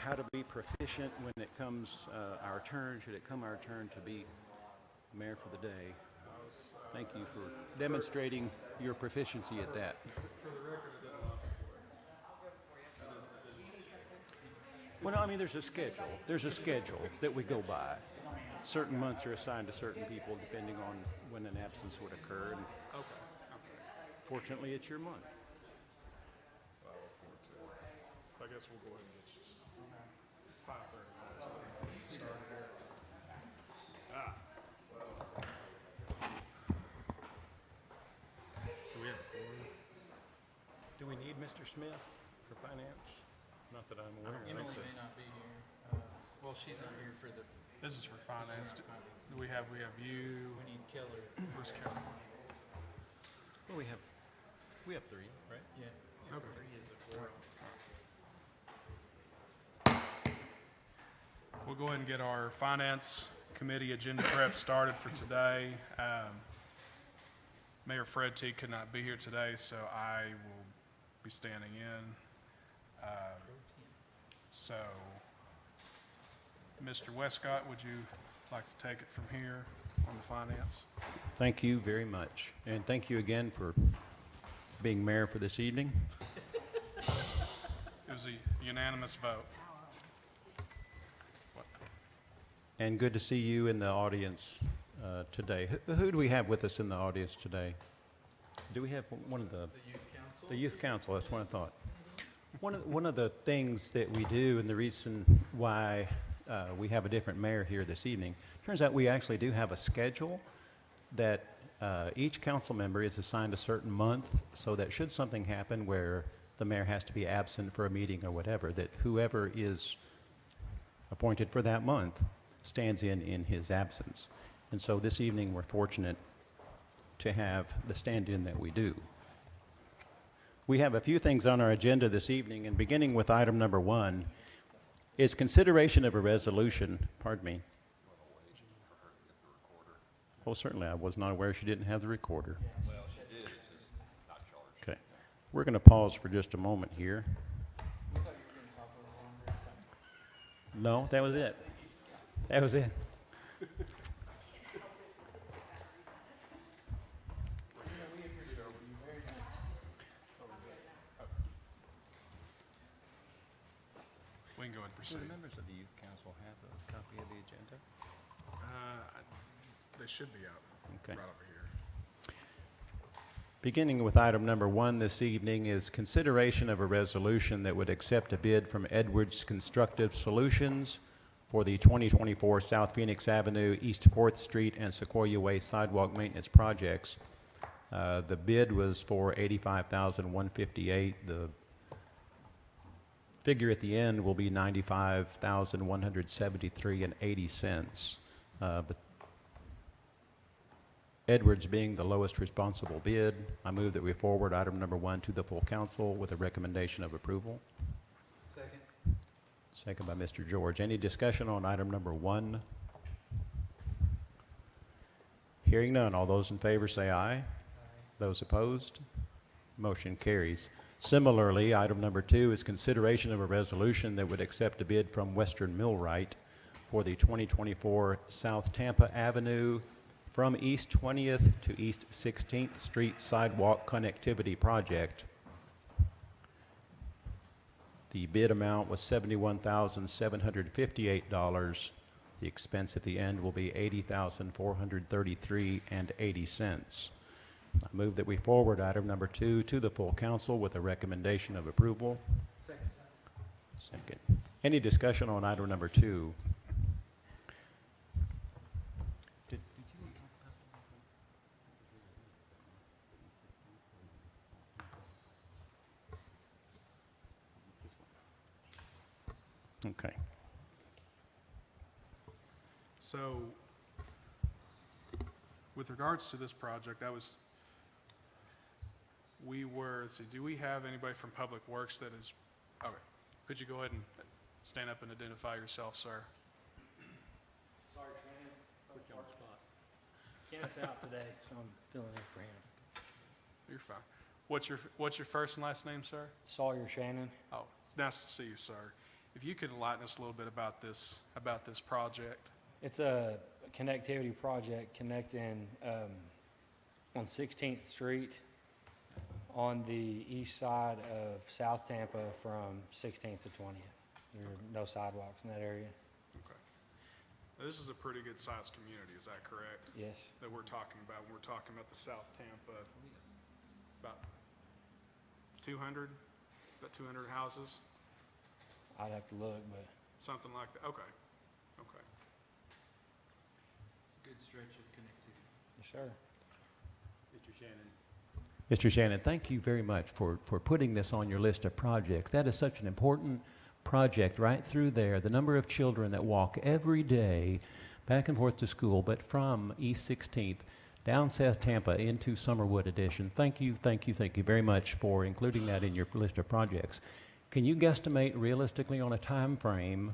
how to be proficient when it comes our turn, should it come our turn to be mayor for the day. Thank you for demonstrating your proficiency at that. Well, no, I mean, there's a schedule. There's a schedule that we go by. Certain months are assigned to certain people depending on when an absence would occur. And fortunately, it's your month. I look forward to it. So I guess we'll go ahead and get you. It's 5:30. So we'll start there. Do we have four? Do we need Mr. Smith for finance? Not that I'm aware of. Emily may not be here. Well, she's not here for the, This is for finance. Do we have you. we need Keller. Where's Kelly? Well, we have three, right? Yeah. Okay. Three is a quorum. We'll go ahead and get our finance committee agenda prep started for today. Mayor Fred T. could not be here today, so I will be standing in. So, Mr. Westcott, would you like to take it from here on the finance? Thank you very much. And thank you again for being mayor for this evening. It was a unanimous vote. And good to see you in the audience today. Who do we have with us in the audience today? Do we have one of the The youth council? the youth council? That's what I thought. One of the things that we do, and the reason why we have a different mayor here this evening, turns out we actually do have a schedule that each council member is assigned a certain month, so that should something happen where the mayor has to be absent for a meeting or whatever, that whoever is appointed for that month stands in his absence. And so this evening, we're fortunate to have the stand-in that we do. We have a few things on our agenda this evening, and beginning with item number 1 is consideration of a resolution, pardon me. Oh, certainly, I was not aware she didn't have the recorder. Well, she did, it's just not charged. Okay. We're going to pause for just a moment here. We thought you were gonna talk a little longer. No, that was it. That was it. We can go ahead and Do proceed. the members of the youth council have a copy of the agenda? They should be out Okay. right over here. Beginning with item number 1 this evening is consideration of a resolution that would accept a bid from Edwards Constructive Solutions for the 2024 South Phoenix Avenue, East 4th Street, and Sequoia Way sidewalk maintenance projects. The bid was for $85,158. The figure at the end will be $95,173.80. But Edwards being the lowest responsible bid, I move that we forward item number 1 to the full council with a recommendation of approval. Second. Second by Mr. George. Any discussion on item number 1? Hearing none. All those in favor say aye. Those opposed? Motion carries. Similarly, item number 2 is consideration of a resolution that would accept a bid from Western Millwright for the 2024 South Tampa Avenue from East 20th to East 16th Street sidewalk connectivity project. The bid amount was $71,758. The expense at the end will be $80,433.80. I move that we forward item number 2 to the full council with a recommendation of approval. Second. Second. Any discussion on item number 2? Did you talk about that? Okay. So, with regards to this project, let's see, do we have anybody from Public Works that is, okay, could you go ahead and stand up and identify yourself, sir? Sorry, Shannon. Put you on the spot. Kenneth's out today, so I'm filling in for him. You're fine. What's your first and last name, sir? Sawyer Shannon. Oh, it's nice to see you, sir. If you could enlighten us a little bit about this project. It's a connectivity project connecting on 16th Street on the east side of South Tampa from 16th to 20th. There are no sidewalks in that area. Okay. Now, this is a pretty good sized community, is that correct? Yes. That we're talking about when we're talking about the South Tampa, about 200 houses, I'd have to look, but something like that. Okay. Okay. It's a good stretch of connectivity. yes, sir. Mr. Shannon, thank you very much for putting this on your list of projects. That is such an important project right through there. The number of children that walk every day back and forth to school, but from East 16th down South Tampa into Summerwood Edition. Thank you very much for including that in your list of projects. Can you guesstimate realistically on a time frame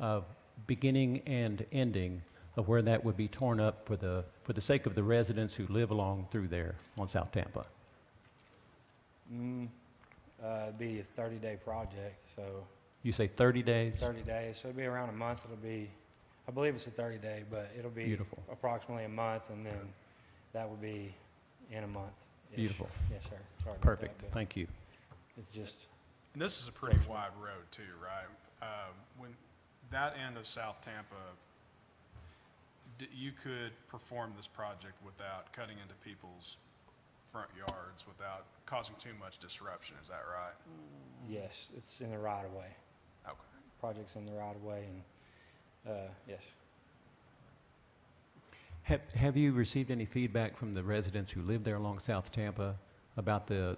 of beginning and ending of where that would be torn up for the sake of the residents who live along through there on South Tampa? It'd be a 30-day project, so You say 30 days? 30 days, so it'll be around a month. It'll be, I believe it's a 30-day, but it'll be Beautiful. approximately a month, and then that would be in a month. Beautiful. Yes, sir. Sorry about Perfect. that, but Thank you. it's just, And this is a pretty wide road too, right? When that end of South Tampa, you could perform this project without cutting into people's front yards, without causing too much disruption, is that right? yes, it's in the right of way. Okay. Project's in the right of way, and, yes. Have you received any feedback from the residents who live there along South Tampa about the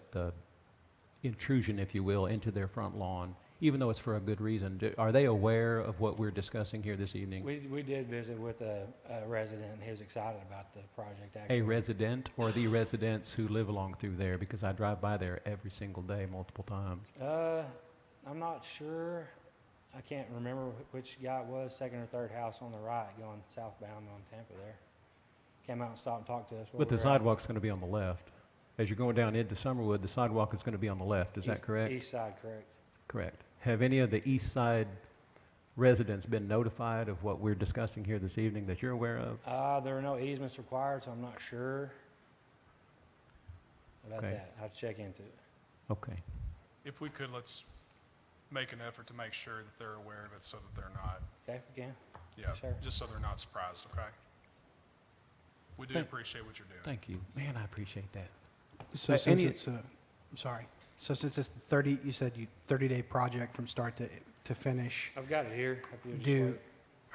intrusion, if you will, into their front lawn, even though it's for a good reason? Are they aware of what we're discussing here this evening? We did visit with a resident, and he was excited about the project, actually. A resident or the residents who live along through there? Because I drive by there every single day, multiple times. I'm not sure. I can't remember which guy it was, second or third house on the right, going southbound on Tampa there. Came out and stopped and talked to us. while But the we were out. sidewalk's going to be on the left. As you're going down into Summerwood, the sidewalk is going to be on the left. Is that East- correct? East side, correct. Correct. Have any of the east side residents been notified of what we're discussing here this evening that you're aware of? There were no easements required, so I'm not sure about Okay. that. I have to check into it. Okay. If we could, let's make an effort to make sure that they're aware of it so that they're not, Okay, we can. yeah, Sure. just so they're not surprised, okay? We do Thank- appreciate what you're doing. Thank you. Man, I appreciate that. So But since any- it's a, I'm sorry, so since it's 30, you said 30-day project from start to finish, I've got it here. If you'll just Do-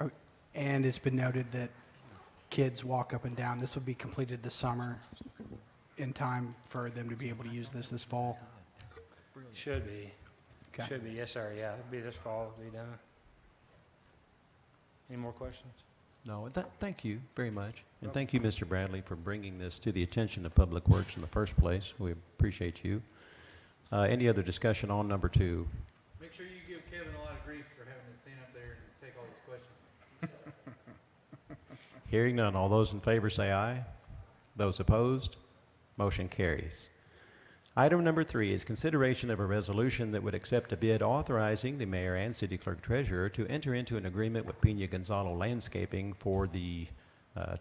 wait. and it's been noted that kids walk up and down, this will be completed this summer in time for them to be able to use this fall? Should be. Okay. Should be, yes, sir, yeah. It'll be this fall, it'll be done. Any more questions? No, thank you very much. And thank you, Mr. Bradley, for bringing this to the attention of Public Works in the first place. We appreciate you. Any other discussion on number 2? Make sure you give Kevin a lot of grief for having to stand up there and take all these questions. Hearing none, all those in favor say aye. Those opposed, motion carries. Item number 3 is consideration of a resolution that would accept a bid authorizing the mayor and city clerk treasurer to enter into an agreement with Pena Gonzalo Landscaping for the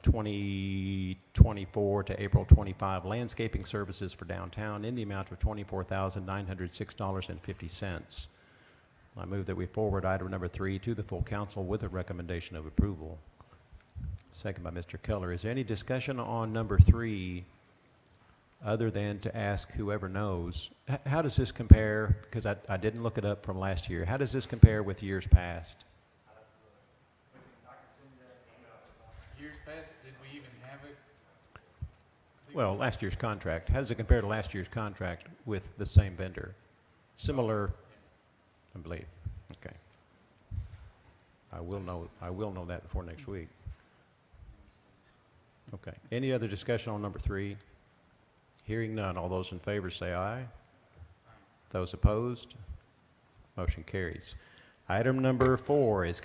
2024 to April 25 landscaping services for downtown in the amount of $24,906.50. I move that we forward item number 3 to the full council with a recommendation of approval. Second by Mr. Keller. Is there any discussion on number 3 other than to ask whoever knows, how does this compare, because I didn't look it up from last year, how does this compare with years past? Years past, did we even have it? Well, last year's contract, how does it compare to last year's contract with the same vendor? Similar, I believe. Okay. I will know that before next week. Okay. Any other discussion on number 3? Hearing none, all those in favor say aye. Those opposed, motion carries. Item number 4 is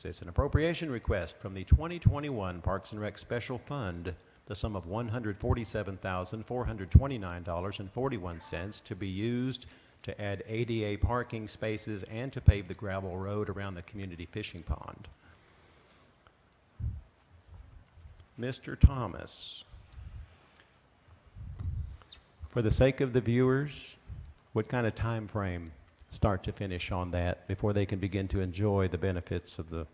it's an appropriation request from the 2021 Parks and Rec Special Fund, the sum of $147,429.41 to be used to add ADA parking spaces and to pave the gravel road around the community fishing pond. Mr. Thomas, for the sake of the viewers, what kind of time frame, start to finish, on that before they can begin to enjoy the benefits of the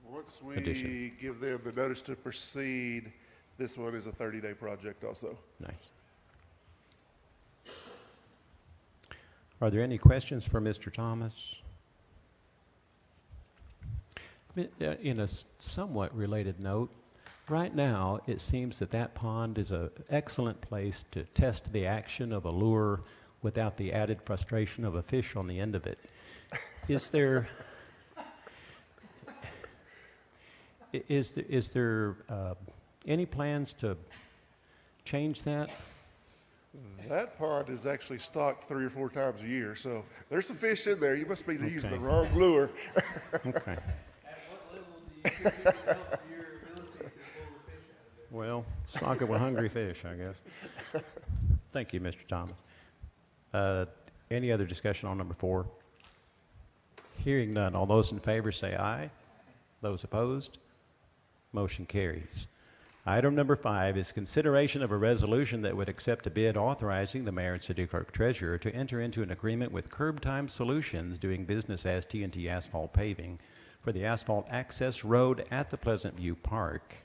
Once we addition? give them the notice to proceed, this one is a 30-day project also. Nice. Are there any questions for Mr. Thomas? In a somewhat related note, right now, it seems that that pond is an excellent place to test the action of a lure without the added frustration of a fish on the end of it. Is there, is there any plans to change that? That pond is actually stocked 3 or 4 times a year, so there's some fish in there. You must be using the Okay. wrong lure. Okay. At what level do you think it will help your ability to pull the fish out of there? Well, stock it with hungry fish, I guess. Thank you, Mr. Thomas. Any other discussion on number 4? Hearing none, all those in favor say aye. Those opposed, motion carries. Item number 5 is consideration of a resolution that would accept a bid authorizing the mayor and city clerk treasurer to enter into an agreement with Curb Time Solutions, doing business as T&T Asphalt Paving, for the asphalt access road at the Pleasant View Park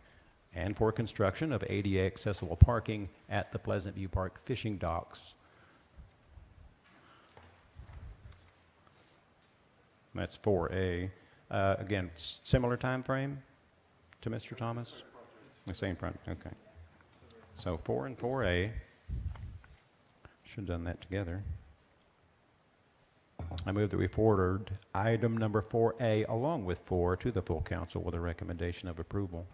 and for construction of ADA accessible parking at the Pleasant View Park fishing docks. That's 4A. Again, similar time frame to Mr. Thomas? The same front, okay. So 4 and 4A. Should have done that together. I move that we forward item number 4A along with 4 to the full council with a recommendation of approval.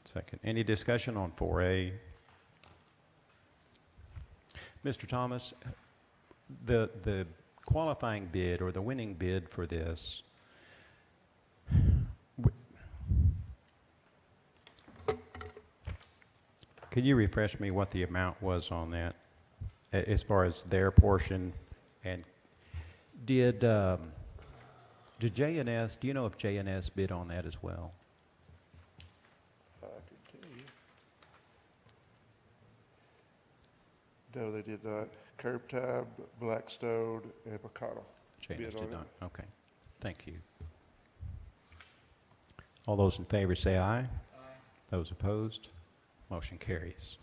Second. Any discussion on 4A? Mr. Thomas, the qualifying bid or the winning bid for this, can you refresh me what the amount was on that, as far as their portion? And did J&S, do you know if J&S bid on that as well? I can tell you. No, they did not. Curb Time, Blackstone, and McConnell. J&S Bid did on not, okay. Thank you. All those in favor say aye. Aye. Those opposed, motion carries.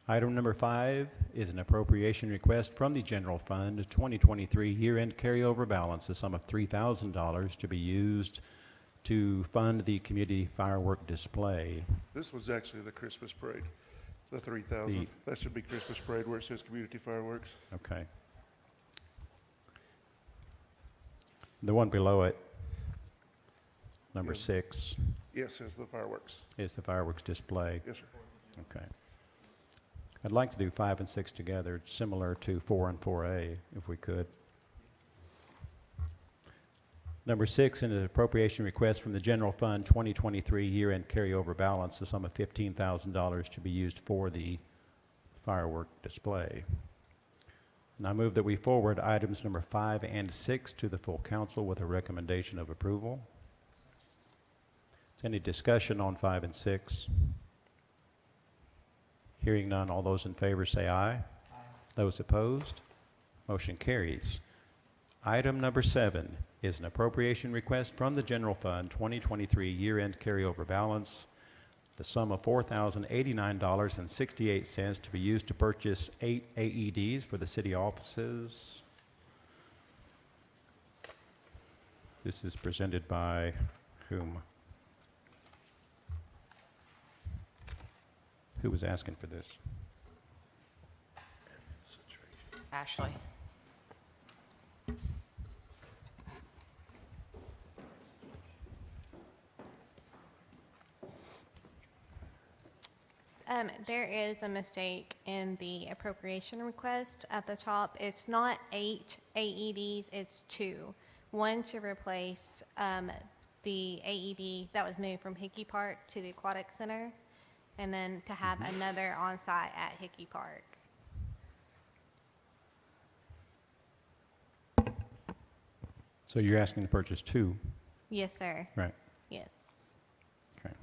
Item number 5 is an appropriation request from the general fund 2023 year-end carryover balance, a sum of $3,000 to be used to fund the community firework display. This was actually the Christmas parade, the 3,000. That should be Christmas parade where it says community fireworks. Okay. The one below it, number Yes. 6, Yes, says the fireworks. is the fireworks display. Yes, sir. Okay. I'd like to do 5 and 6 together, similar to 4 and 4A, if we could. Number 6, in an appropriation request from the General Fund 2023 year-end carryover balance, the sum of $15,000 to be used for the firework display. And I move that we forward items number 5 and 6 to the full council with a recommendation of approval. Is any discussion on 5 and 6? Hearing none, all those in favor say aye. Aye. Those opposed, motion carries. Item number 7 is an appropriation request from the General Fund 2023 year-end carryover balance, the sum of $4,089.68 to be used to purchase 8 AEDs for the city offices. This is presented by whom? Who was asking for this? Ashley. There is a mistake in the appropriation request at the top. It's not 8 AEDs, it's 2. One to replace the AED that was moved from Hickey Park to the Aquatic Center, and then to have another on-site at Hickey Park. So you're asking to purchase 2, Yes, sir. right? Yes. Okay.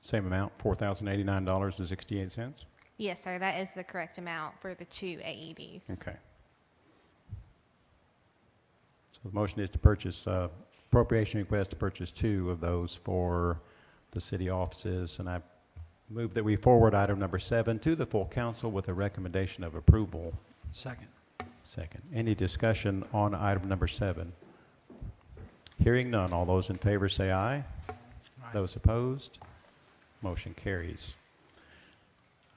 Same amount, $4,089.68? Yes, sir. That is the correct amount for the 2 AEDs. Okay. So the motion is to purchase, appropriation request to purchase 2 of those for the city offices, and I move that we forward item number 7 to the full council with a recommendation of approval. Second. Second. Any discussion on item number 7? Hearing none, all those in favor say aye. Those opposed, motion carries.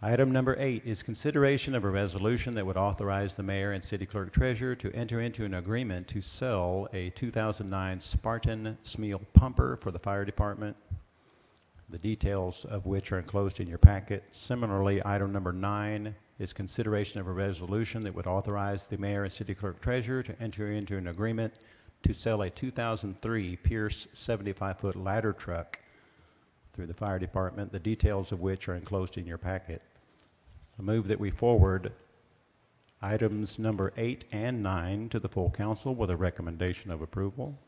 Item number 8 is consideration of a resolution that would authorize the mayor and city clerk treasurer to enter into an agreement to sell a 2009 Spartan Smeal pumper for the fire department, the details of which are enclosed in your packet. Similarly, item number 9 is consideration of a resolution that would authorize the mayor and city clerk treasurer to enter into an agreement to sell a 2003 Pierce 75-foot ladder truck through the fire department, the details of which are enclosed in your packet. I move that we forward items number 8 and 9 to the full council with a recommendation of approval.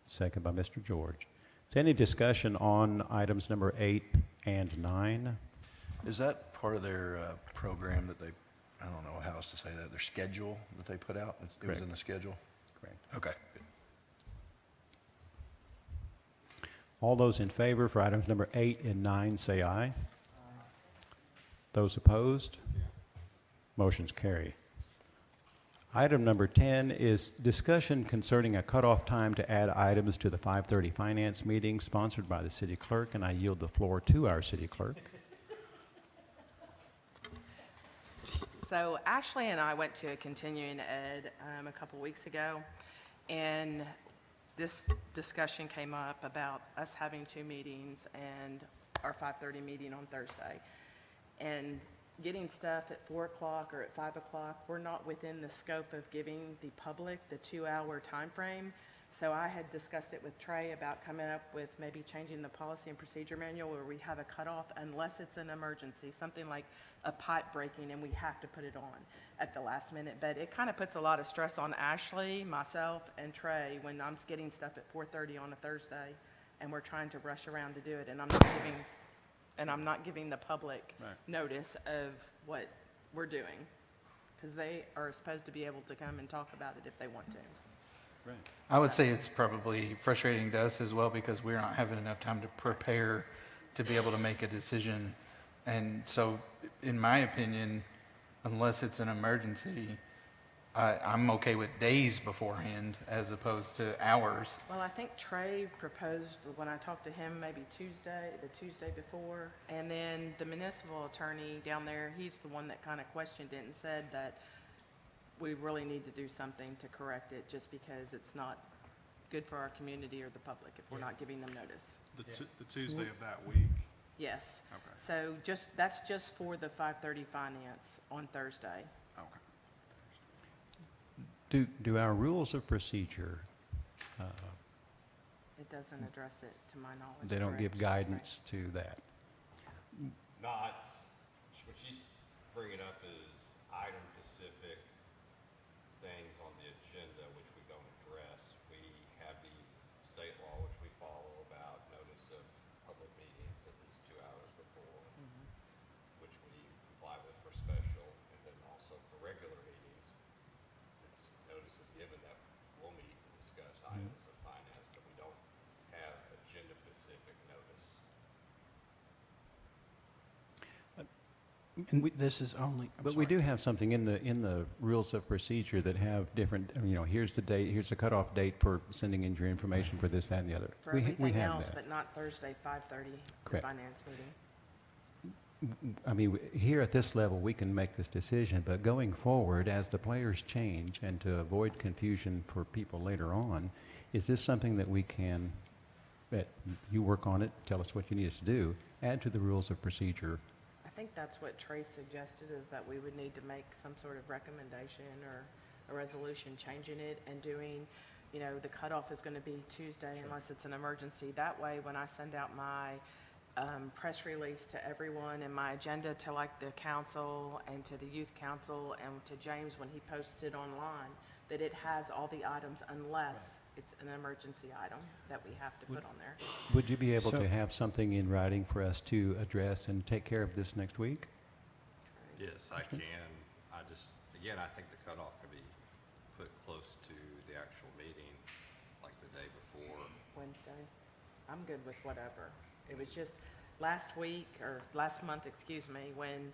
Second by Mr. George. Is there any discussion on items number 8 and 9? Is that part of their program that they, I don't know how else to say that, their schedule that they put out? It was Correct. in the schedule? Correct. Okay. All those in favor for items number 8 and 9 say aye. Those opposed? Motions carry. Item number 10 is discussion concerning a cutoff time to add items to the 5:30 finance meeting sponsored by the city clerk, and I yield the floor to our city clerk. So Ashley and I went to a continuing ed a couple weeks ago, and this discussion came up about us having 2 meetings and our 5:30 meeting on Thursday. And getting stuff at 4 o'clock or at 5 o'clock, we're not within the scope of giving the public the 2-hour time frame. So I had discussed it with Trey about coming up with maybe changing the policy and procedure manual where we have a cutoff unless it's an emergency, something like a pipe breaking and we have to put it on at the last minute. But it kind of puts a lot of stress on Ashley, myself, and Trey when I'm getting stuff at 4:30 on a Thursday and we're trying to rush around to do it, and I'm not giving the public notice of what we're doing, because they are supposed to be able to come and talk about it if they want to. I would say it's probably frustrating to us as well because we're not having enough time to prepare to be able to make a decision. And so, in my opinion, unless it's an emergency, I'm okay with days beforehand as opposed to hours. Well, I think Trey proposed, when I talked to him, maybe the Tuesday before. And then the municipal attorney down there, he's the one that kind of questioned it and said that we really need to do something to correct it just because it's not good for our community or the public if we're not giving them notice. The Tuesday of that week. Yes. Okay. So that's just for the 5:30 finance on Thursday. Okay. Do our rules of procedure, It doesn't address it, to my knowledge. they don't give correct? guidance to that? Not, what she's bringing up is item-specific things on the agenda which we don't address. We have the state law which we follow about notice of public meetings at least 2 hours before, which we comply with for special, and then also for regular meetings. It's notice is given that we'll meet and discuss items of finance, but we don't have agenda-specific notice. And this is only, I'm But we sorry. do have something in the rules of procedure that have different, here's the date, here's the cutoff date for sending in your information for this, that, and the other. For We everything have else, that. but not Thursday, 5:30, the Correct. finance meeting. Here at this level, we can make this decision, but going forward, as the players change and to avoid confusion for people later on, is this something that we can, that you work on it, tell us what you need us to do, add to the rules of procedure? I think that's what Trey suggested, is that we would need to make some sort of recommendation or a resolution changing it and doing, you know, the cutoff is going to be Tuesday unless it's an emergency. That way, when I send out my press release to everyone and my agenda to like the council and to the youth council and to James when he posts it online, that it has all the items unless it's an emergency item that we have to put on there. Would you be able So- to have something in writing for us to address and take care of this next week? Yes, I can. I just, again, I think the cutoff could be put close to the actual meeting, like the day before. Wednesday. I'm good with whatever. It was just last week, or last month, excuse me, when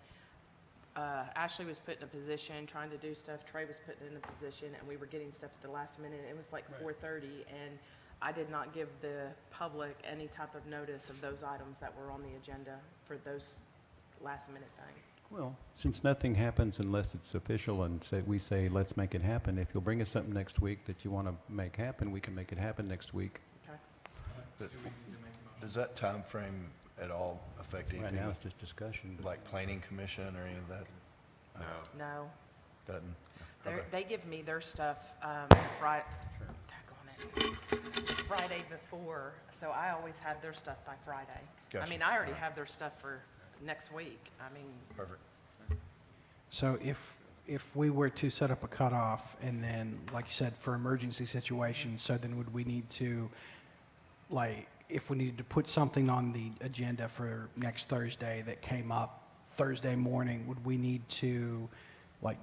Ashley was put in a position, trying to do stuff, Trey was put in a position, and we were getting stuff at the last minute. It was like 4:30, and I did not give the public any type of notice of those items that were on the agenda for those last-minute things. Well, since nothing happens unless it's official and we say, let's make it happen, if you'll bring us something next week that you want to make happen, we can make it happen next week. Okay? But does that time frame at all affect Right anything now, with, it's just discussion. but- like planning commission or any of that? No, No. Doesn't? They're- Okay. They give me their stuff Friday before, so I always have their stuff by Friday. I Gotcha. mean, I already have their stuff for next week. I mean, Perfect. So if we were to set up a cutoff and then, like you said, for emergency situations, so then would we need to, like, if we needed to put something on the agenda for next Thursday that came up Thursday morning, would we need to, like,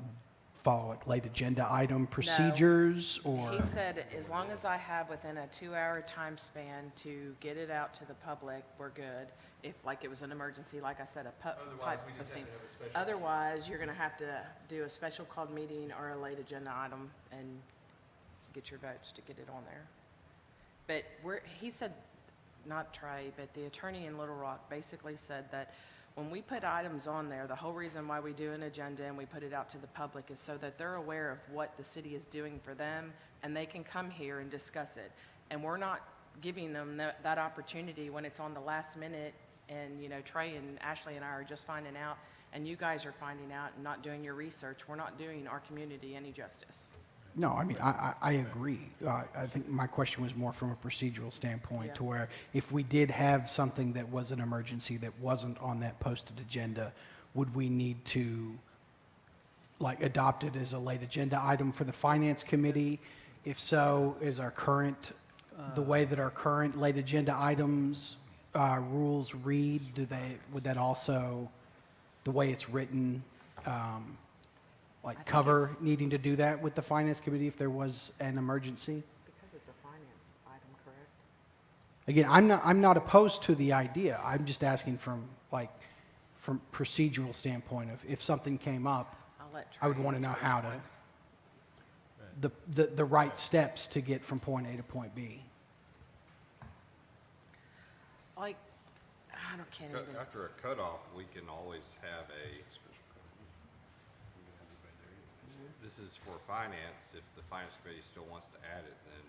follow like late agenda item procedures or? he said as long as I have within a 2-hour time span to get it out to the public, we're good. If, like, it was an emergency, like I said, pipe busting. Otherwise, you're gonna have to do a special called meeting or a late agenda item and get your votes to get it on there. But he said, not Trey, but the attorney in Little Rock basically said that when we put items on there, the whole reason why we do an agenda and we put it out to the public is so that they're aware of what the city is doing for them, and they can come here and discuss it. And we're not giving them that opportunity when it's on the last minute, and, you know, Trey and Ashley and I are just finding out, and you guys are finding out and not doing your research. We're not doing our community any justice. No, I mean, I agree. I think my question was more from a procedural standpoint, to Yeah. where if we did have something that was an emergency that wasn't on that posted agenda, would we need to, like, adopt it as a late agenda item for the finance committee? If so, is our current, the way that our current late agenda items rules read, would that also, the way it's written, like think cover it's- needing to do that with the finance committee if there was an emergency? Because it's a finance item, correct? Again, I'm not opposed to the idea. I'm just asking from procedural standpoint of if something came up, I'll let Trey. I would want to know answer how that to, one. the right steps to get from point A to point B. Like, can't even. after a cutoff, we can always have this is for finance. If the finance committee still wants to add it, then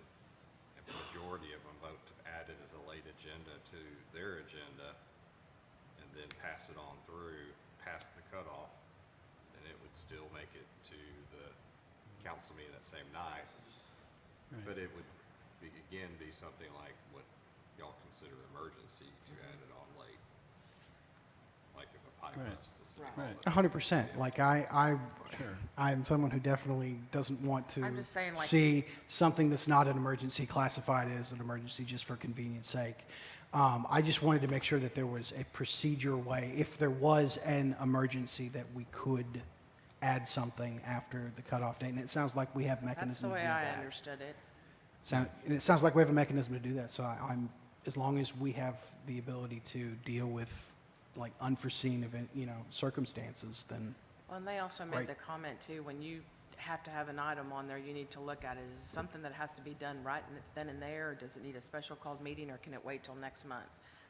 if the majority of them vote to add it as a late agenda to their agenda, and then pass it on through, past the cutoff, then it would still make it to the council meeting that same night. But it would, again, be something like what y'all consider emergency to add it on late. Like if a pipe Right. bust is. Right. 100%. Like I'm someone who definitely doesn't want to I'm just saying, like- see something that's not an emergency classified as an emergency just for convenience sake. I just wanted to make sure that there was a procedure way, if there was an emergency, that we could add something after the cutoff date. And it sounds like we have That's mechanism the to do way I that. understood it. And it sounds like we have a mechanism to do that. So I'm, as long as we have the ability to deal with like unforeseen event, circumstances, then Well, and they also made Right. the comment too, when you have to have an item on there, you need to look at it. Is it something that has to be done right then and there, or does it need a special called meeting, or can it wait till next month?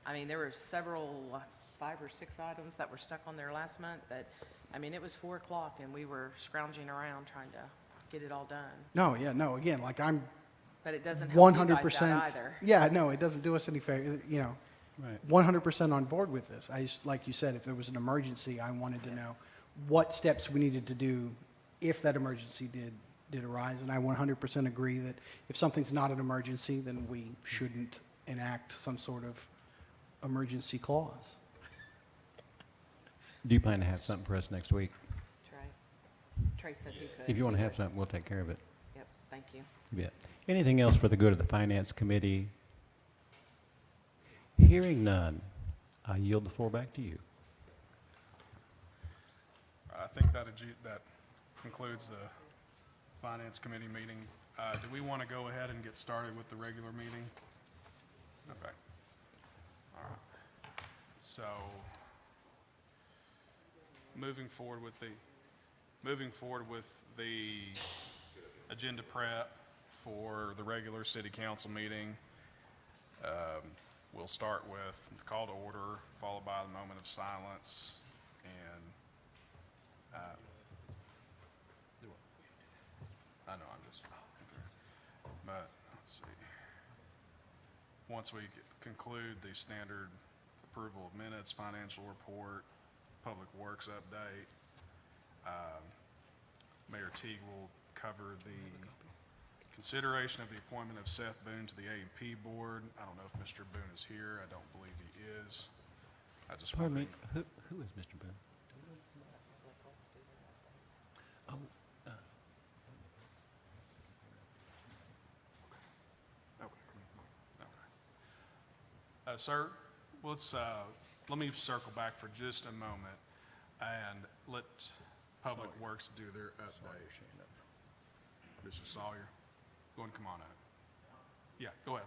I mean, there were several, 5 or 6 items that were stuck on there last month that, I mean, it was 4 o'clock and we were scrounging around trying to get it all done. no, again, like I'm But it doesn't help you guys 100%. out either. Yeah, no, it doesn't do us any favor, Right. 100% on board with this. Like you said, if there was an emergency, I wanted to know what steps we needed to do if that emergency did did arise. And I 100% agree that if something's not an emergency, then we shouldn't enact some sort of emergency clause. Do you plan to have something for us next week? Trey said he could. If you want to have something, we'll take care of it. Yep, thank you. Yeah. Anything else for the good of the Finance Committee? Hearing none, I yield the floor back to you. I think that concludes the Finance Committee meeting. Do we want to go ahead and get started with the regular meeting? Okay. All right. So, moving forward with the agenda prep for the regular city council meeting, we'll start with the call to order, followed by the moment of silence, and I know, I'm just, but let's see. Once we conclude the standard approval of minutes, financial report, public works update, Mayor Teague will cover the consideration of the appointment of Seth Boone to the A&P Board. I don't know if Mr. Boone is here. I don't believe he is. I just want Pardon to me, who is Mr. Boone? Oh, Sir, let me circle back for just a moment and let Public Works do their update. Mr. Sawyer, go and come on up. Yeah, go ahead.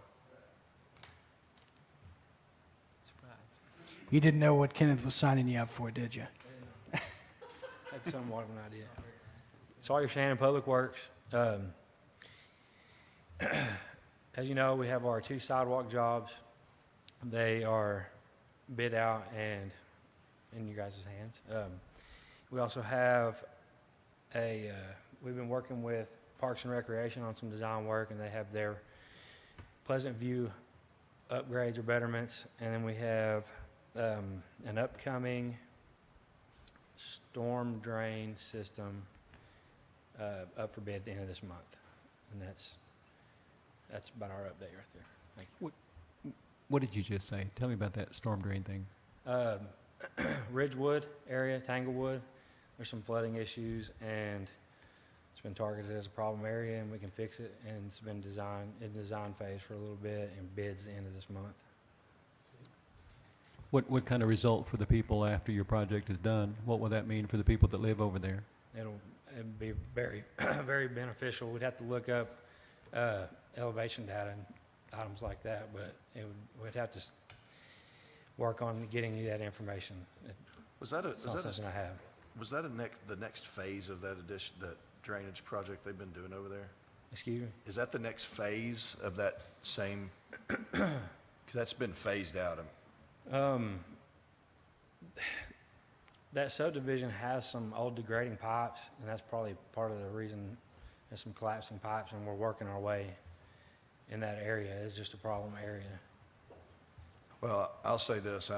You didn't know what Kenneth was signing you up for, did you? Had somewhat of an idea. Sawyer Shannon, Public Works. As you know, we have our 2 sidewalk jobs. They are bid out and in you guys' hands. We also have we've been working with Parks and Recreation on some design work, and they have their Pleasant View upgrades or betterments. And then we have an upcoming storm drain system up for bid at the end of this month. And that's about our update right there. Thank you. what did you just say? Tell me about that storm drain thing. Ridgewood area, Tanglewood, there's some flooding issues, and it's been targeted as a problem area, and we can fix it, and it's been in design phase for a little bit, and bids the end of this month. What kind of result for the people after your project is done? What will that mean for the people that live over there? It'd be very, very beneficial. We'd have to look up elevation data and items like that, but we'd have to work on getting you that information. Was that It's not something I have. the next phase of that drainage project they've been doing over there? Excuse me? Is that the next phase of that same, 'cause that's been phased out? That subdivision has some old degrading pipes, and that's probably part of the reason there's some collapsing pipes, and we're working our way in that area. It's just a problem area. Well, I'll say this,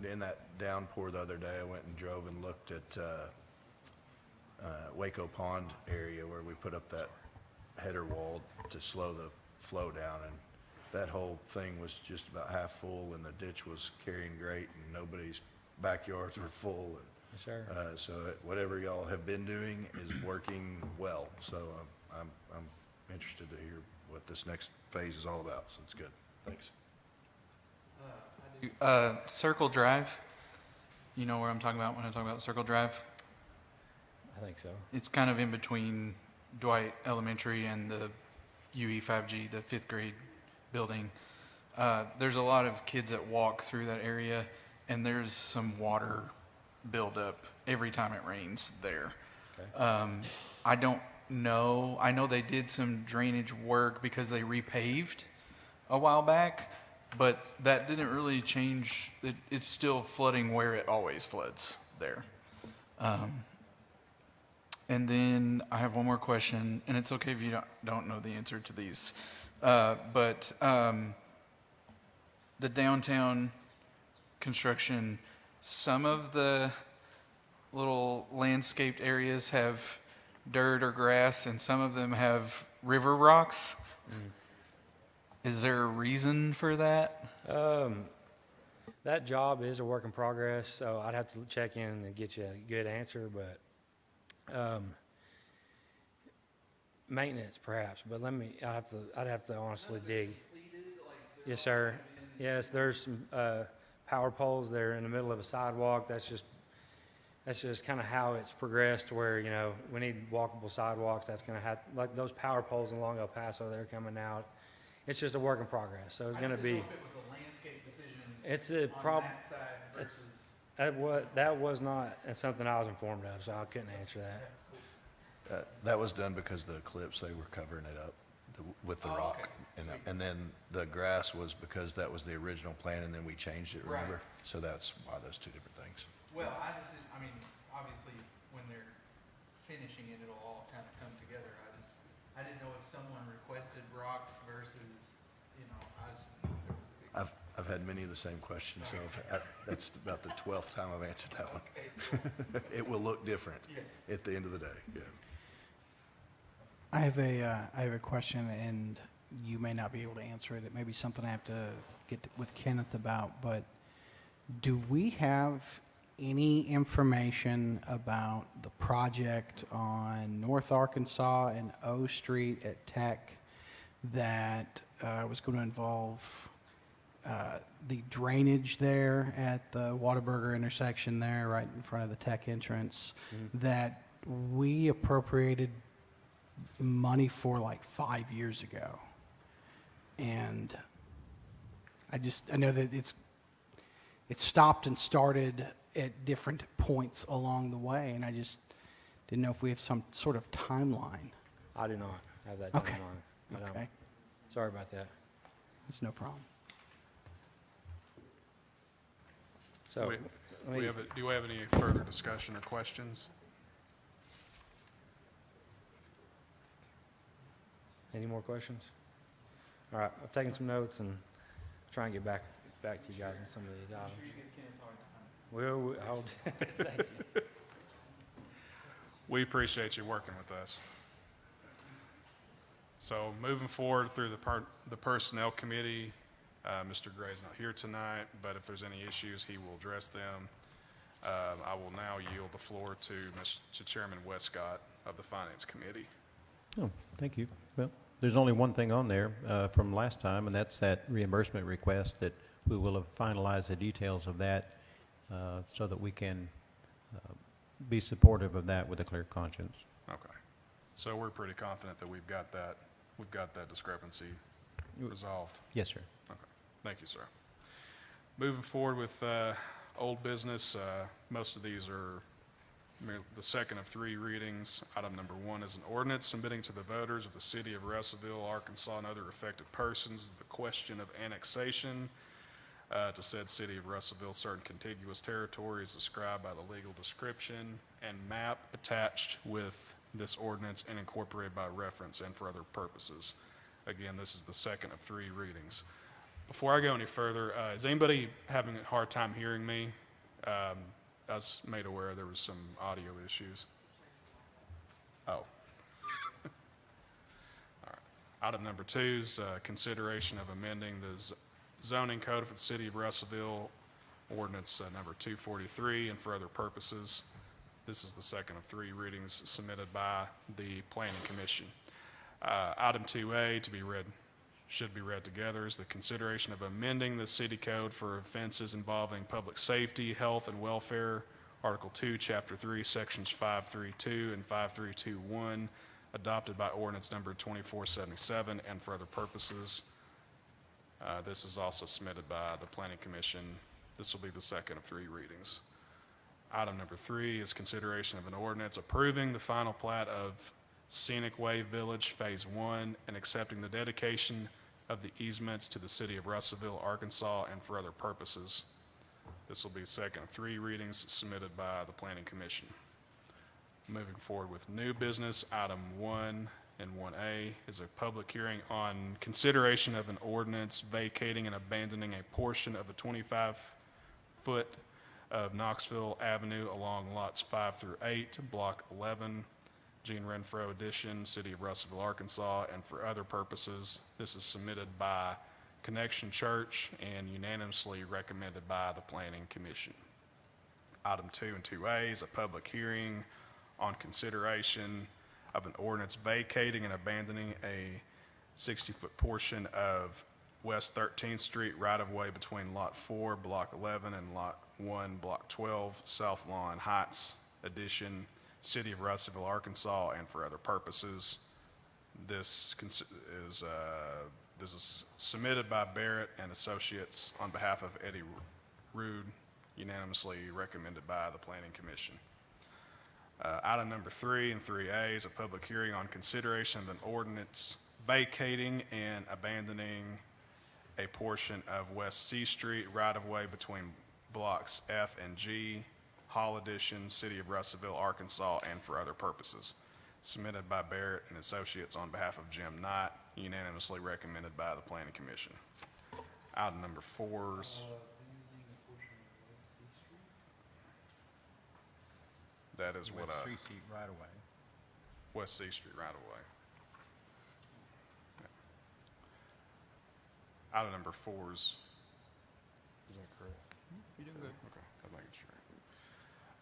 in that downpour the other day, I went and drove and looked at Waco Pond area where we put up that header wall to slow the flow down, and that whole thing was just about half full, and the ditch was carrying great, and nobody's backyards were full. Yes, sir. So whatever y'all have been doing is working well. So I'm interested to hear what this next phase is all about. So it's good. Thanks. Circle Drive, you know where I'm talking about when I talk about Circle Drive? I think so. It's kind of in between Dwight Elementary and the UE5G, the 5th grade building. There's a lot of kids that walk through that area, and there's some water buildup every time it rains there. Okay. I don't know. I know they did some drainage work because they repaved a while back, but that didn't really change. It's still flooding where it always floods there. And then I have one more question, and it's okay if you don't know the answer to these. But the downtown construction, some of the little landscaped areas have dirt or grass, and some of them have river rocks. Is there a reason for that? That job is a work in progress, so I'd have to check in and get you a good answer, but maintenance perhaps, but I'd have to honestly dig. Yes, sir. Yes, there's some power poles there in the middle of a sidewalk. That's just kind of how it's progressed to where, we need walkable sidewalks. That's going to have, like those power poles along El Paso, they're coming out. It's just a work in progress, so it's going to be. If it was a landscape decision It's a problem. side That was not something I was informed of, so I couldn't answer that. That was done because the eclipse, they were covering it up with the rock. And then the grass was because that was the original plan, and then we changed it, remember? So that's why those two different things. Well, obviously, when they're finishing it, it'll all kind of come together. I didn't know if someone requested rocks versus, I just didn't know if there was a big. I've had many of the same questions, so that's about the 12th time I've answered that one. It will look different at the end of the day, yeah. I have a question, and you may not be able to answer it. It may be something I have to get with Kenneth about, but do we have any information about the project on North Arkansas and O Street at Tech that was going to involve the drainage there at the Whataburger intersection there, right in front of the Tech entrance, that we appropriated money for like 5 years ago? And I know that it's stopped and started at different points along the way, and I just didn't know if we have some sort of timeline. I do not have that Okay. timeline. I don't. Okay, Sorry about that. it's no problem. So, We- let me- Do we have any further discussion or questions? any more questions? All right, I've taken some notes and try and get back to you guys on some of these items. I'll thank you. We appreciate you working with us. So moving forward through the Personnel Committee, Mr. Gray's not here tonight, but if there's any issues, he will address them. I will now yield the floor to Chairman Westcott of the Finance Committee. Oh, thank you. Well, there's only one thing on there from last time, and that's that reimbursement request that we will have finalized the details of that so that we can be supportive of that with a clear conscience. Okay. So we're pretty confident that we've got that discrepancy resolved. Yes, sir. Okay. Thank you, sir. Moving forward with old business, most of these are the second of three readings. Item number 1 is an ordinance submitting to the voters of the city of Russellville, Arkansas, and other affected persons the question of annexation to said city of Russellville, certain contiguous territories described by the legal description and map attached with this ordinance and incorporated by reference and for other purposes. Again, this is the second of three readings. Before I go any further, is anybody having a hard time hearing me? I was made aware there was some audio issues. Oh. All right. Item number 2 is consideration of amending the zoning code for the city of Russellville, ordinance number 243, and for other purposes. This is the second of three readings submitted by the Planning Commission. Item 2A should be read together is the consideration of amending the city code for offenses involving public safety, health, and welfare, Article 2, Chapter 3, Sections 532 and 5321, adopted by ordinance number 2477, and for other purposes. This is also submitted by the Planning Commission. This will be the second of three readings. Item number 3 is consideration of an ordinance approving the final plat of Scenic Way Village Phase 1 and accepting the dedication of the easements to the city of Russellville, Arkansas, and for other purposes. This will be second of three readings submitted by the Planning Commission. Moving forward with new business, item 1 and 1A is a public hearing on consideration of an ordinance vacating and abandoning a portion of a 25-foot of Knoxville Avenue along lots 5 through 8, block 11, Gene Renfro Edition, City of Russellville, Arkansas, and for other purposes. This is submitted by Connection Church and unanimously recommended by the Planning Commission. Item 2 and 2A is a public hearing on consideration of an ordinance vacating and abandoning a 60-foot portion of West 13th Street right-of-way between Lot 4, Block 11, and Lot 1, Block 12, South Lawn Heights Edition, City of Russellville, Arkansas, and for other purposes. This is submitted by Barrett and Associates on behalf of Eddie Rude, unanimously recommended by the Planning Commission. Item number 3 and 3A is a public hearing on consideration of an ordinance vacating and abandoning a portion of West C Street right-of-way between blocks F and G, Hall Edition, City of Russellville, Arkansas, and for other purposes. Submitted by Barrett and Associates on behalf of Jim Knight, unanimously recommended by the Planning Commission. Item number 4's. That is what, Street right away. West C Street right away. Item number 4's. Is that correct? You're doing good. Okay, I'm making sure.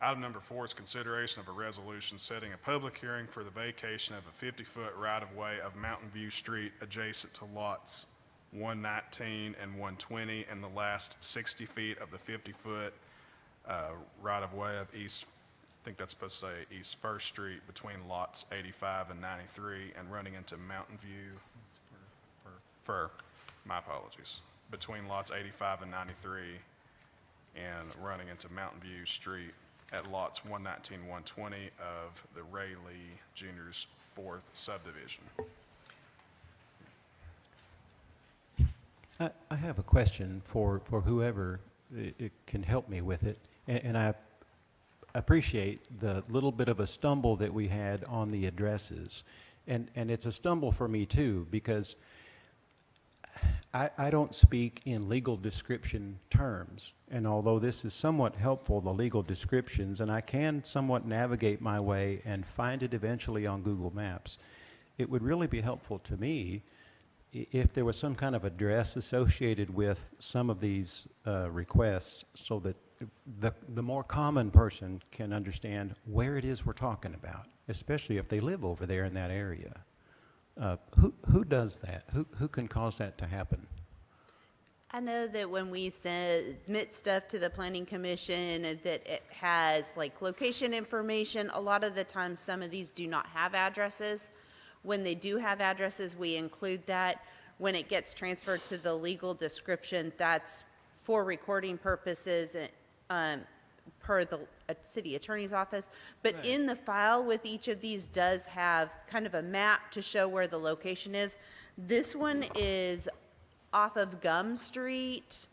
Item number 4 is consideration of a resolution setting a public hearing for the vacation of a 50-foot right-of-way of Mountain View Street adjacent to lots 119 and 120 and the last 60 feet of the 50-foot right-of-way of East, I think that's supposed to say East First Street between lots 85 and 93 and running into Mountain View. My apologies. Between lots 85 and 93 and running into Mountain View Street at lots 119, 120 of the Ray Lee Jr.'s 4th subdivision. I have a question for whoever it can help me with it, and I appreciate the little bit of a stumble that we had on the addresses. And it's a stumble for me too, because I don't speak in legal description terms. And although this is somewhat helpful, the legal descriptions, and I can somewhat navigate my way and find it eventually on Google Maps, it would really be helpful to me if there was some kind of address associated with some of these requests, so that the more common person can understand where it is we're talking about, especially if they live over there in that area. Who does that? Who can cause that to happen? I know that when we submit stuff to the Planning Commission and that it has like location information, a lot of the times some of these do not have addresses. When they do have addresses, we include that. When it gets transferred to the legal description, that's for recording purposes per the city attorney's office. But in the file with each of these does have kind of a map to show where the location is. This one is off of Gum Street.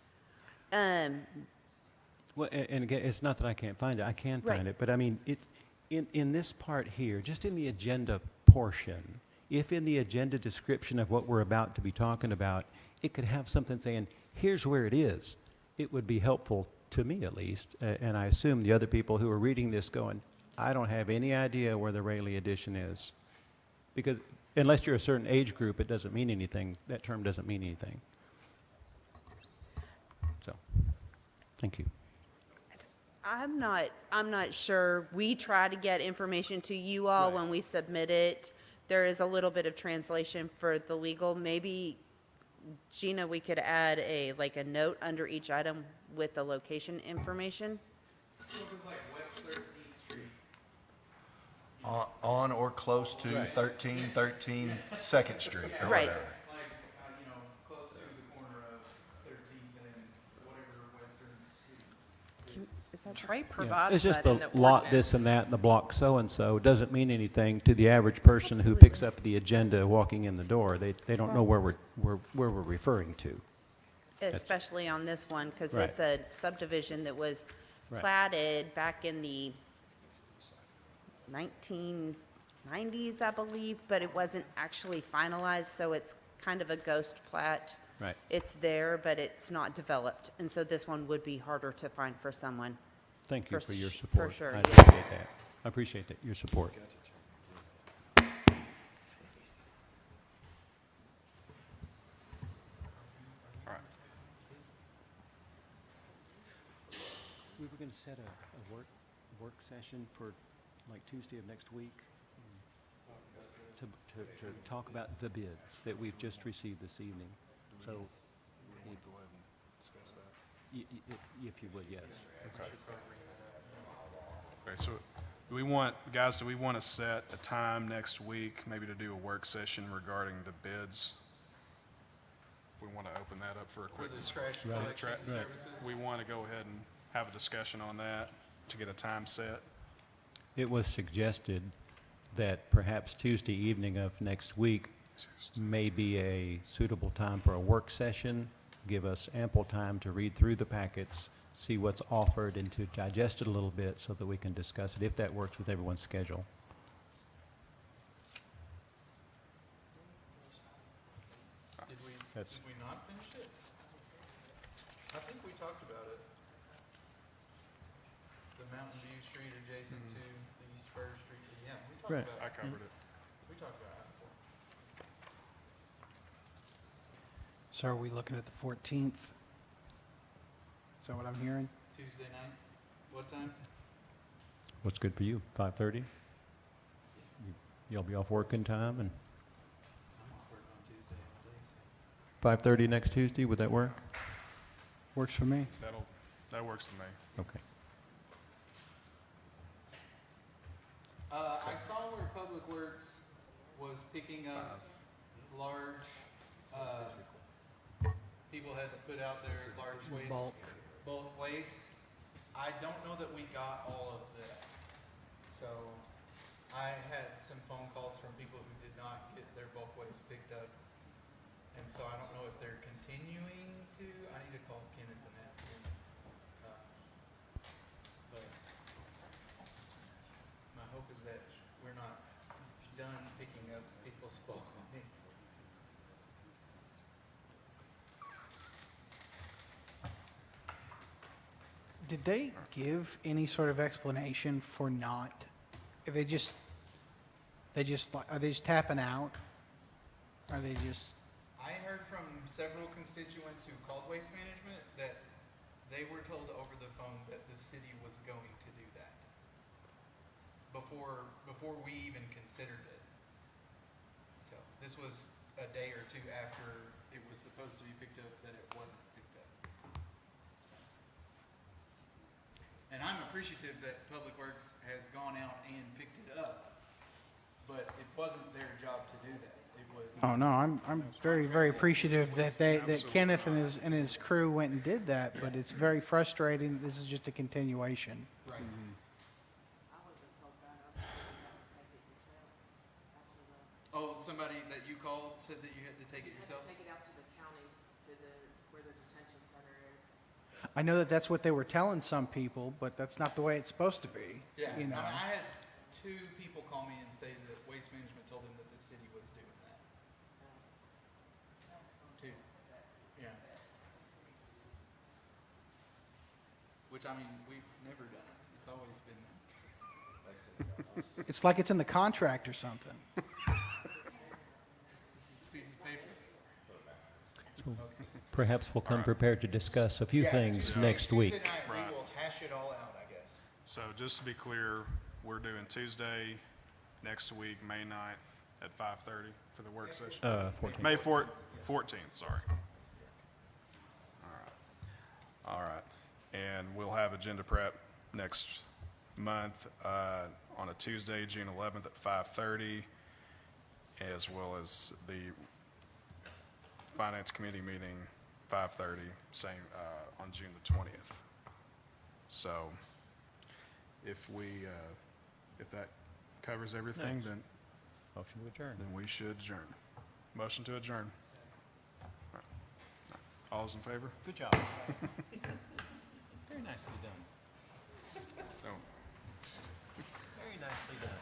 Well, and again, it's not that I can't find it. I can find Right. it. But I mean, in this part here, just in the agenda portion, if in the agenda description of what we're about to be talking about, it could have something saying, here's where it is, it would be helpful to me at least. And I assume the other people who are reading this going, I don't have any idea where the Rayleigh edition is. Because unless you're a certain age group, it doesn't mean anything. That term doesn't mean anything. So, thank you. I'm not sure. We try to get information to you all when we submit it. There is a little bit of translation for the legal. Maybe, Gina, we could add a note under each item with the location information. On or close to 1313 Second Street or Right. whatever. Close to the corner of 13th and whatever western city. Is that Trey Yeah, provides it's just that in the the lot this ordinance. and that and the block so-and-so doesn't mean anything to the average person who picks up the agenda walking in the door. They don't know where we're referring to. Especially on this one, because Right. it's a subdivision that was Right. platted back in the 1990s, I believe, but it wasn't actually finalized, so it's kind of a ghost plat. Right. It's there, but it's not developed, and so this one would be harder to find for someone. Thank you For for your sh- for support. sure, I yes. appreciate that. I appreciate that, your support. set a work session for like Tuesday of next week? To talk about the bids that we've just received this evening? So, if you would, yes. Okay, so do we want to set a time next week, maybe to do a work session regarding the bids? If we want to open that up for a quick. For the trash Right. collection Right. services. We want to go ahead and have a discussion on that to get a time set. It was suggested that perhaps Tuesday evening of next week may be a suitable time for a work session, give us ample time to read through the packets, see what's offered, and to digest it a little bit so that we can discuss it, if that works with everyone's schedule. Did we That's- not finish it? I think we talked about it. The Mountain View Street adjacent to the East First Street, yeah, we talked Right. about I it. covered it. We talked about it before. So are we looking at the 14th? Is that what I'm hearing? Tuesday night, what time? What's good for you, 5:30? You'll be off work in time, and I'm off work on Tuesday all day, so. 5:30 next Tuesday, would that work? Works for me. That works for me. Okay. I saw where Public Works was picking up large, people had to put out their large waste. Bulk waste. I don't know that we got all of that. So I had some phone calls from people who did not get their bulk waste picked up. And so I don't know if they're continuing to, I need to call Kenneth and ask him. But my hope is that we're not done picking up people's bulk waste. Did they give any sort of explanation for not, if they just, are they just tapping out? Are they just, I heard from several constituents who called Waste Management that they were told over the phone that the city was going to do that before we even considered it. So this was a day or two after it was supposed to be picked up that it wasn't picked up. So. And I'm appreciative that Public Works has gone out and picked it up, but it wasn't their job to do that. It was. oh no, I'm very, very appreciative that that Kenneth and his crew went and did that, but it's very frustrating. This is just a continuation. Right. Oh, somebody that you called said that you had to take it yourself? Take it out to the county, where the detention center is. I know that that's what they were telling some people, but that's not the way it's supposed to be. Yeah, You know. I had two people call me and say that Waste Management told them that the city was doing that. Two, yeah. Which, I mean, we've never done it. It's always been them. It's like it's in the contract or something. This is a piece of paper. Perhaps we'll come prepared to discuss a few Yeah, things Tuesday- next Tuesday week. night, Right. we will hash it all out, I guess. So just to be clear, we're doing Tuesday next week, May 9th at 5:30 for the work session? 14. May 14th, sorry. All right. And we'll have agenda prep next month on a Tuesday, June 11th at 5:30, as well as the Finance Committee meeting, 5:30, same, on June the 20th. So if that covers everything, Nice. then Motion to adjourn. we should adjourn. Motion to adjourn. All those in favor? Good job. Very nicely done. No. Very nicely done.